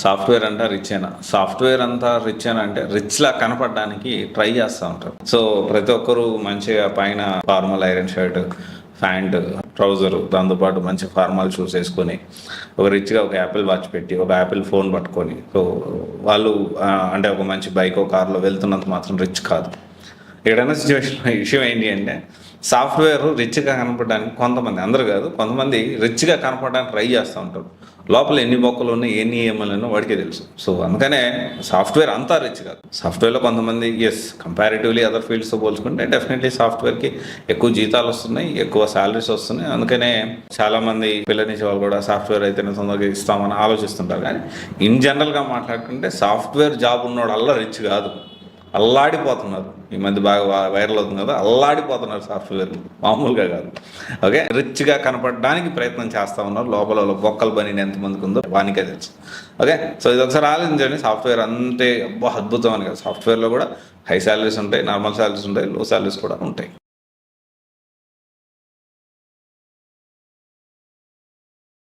Software అంతా rich అయినా software అంతా రిచ్ అయినా అంటే రిచ్లా కనపడడానికి ట్రై చేస్తూ ఉంటారు. సో ప్రతి ఒక్కరు మంచిగా పైన formal iron shirt, pant, trouser, దాంతోపాటు మంచి ఫార్మల్ షూస్ వేసుకొని ఒక రిచ్గా ఒక యాపిల్ వాచ్ పెట్టి ఒక యాపిల్ ఫోన్ పట్టుకొని సో వాళ్ళు అంటే ఒక మంచి బైకో కార్లో వెళ్తున్నంత మాత్రం రిచ్ కాదు. ఎక్కడైనా సిచ్యువేషన్ విషయం ఏంటి అంటే సాఫ్ట్వేర్ రిచ్గా కనపడడానికి కొంతమంది, అందరూ కాదు, కొంతమంది రిచ్గా కనపడడానికి ట్రై చేస్తూ ఉంటారు. లోపల ఎన్ని బొక్కలు ఉన్నాయి, ఎన్ని ఏమన్నా వాడికే తెలుసు. సో అందుకనే సాఫ్ట్వేర్ అంతా రిచ్ కాదు. సాఫ్ట్వేర్లో కొంతమంది కంపారిటివ్లీ అదర్ ఫీల్డ్స్తో పోల్చుకుంటే డెఫినెట్లీ సాఫ్ట్వేర్కి ఎక్కువ జీతాలు వస్తున్నాయి, ఎక్కువ శాలరీస్ వస్తున్నాయి. అందుకనే చాలామంది పిల్లనిచ్చే వాళ్ళు కూడా సాఫ్ట్వేర్ అయితేనే తొందరగా ఇస్తామని ఆలోచిస్తుంటారు. కానీ ఇన్ జనరల్గా మాట్లాడుకుంటే సాఫ్ట్వేర్ జాబ్ ఉన్నవాడు అల్లా రిచ్ కాదు, అల్లాడిపోతున్నారు. ఈ మధ్య బాగా వైరల్ అవుతుంది కదా, అల్లాడిపోతున్నారు సాఫ్ట్వేర్, మామూలుగా కాదు. ఓకే, రిచ్గా కనపడడానికి ప్రయత్నం చేస్తూ ఉన్నారు. లోపల బొక్కలు పని ఎంతమందికి ఉందో వానికే తెలుసు. ఓకే, సో ఇది ఒకసారి ఆలోచించండి. సాఫ్ట్వేర్ అంతే అద్భుతం అని కదా, సాఫ్ట్వేర్లో కూడా హై శాలరీస్ ఉంటాయి, నార్మల్ శాలరీస్ ఉంటాయి, లో శాలరీస్ కూడా ఉంటాయి.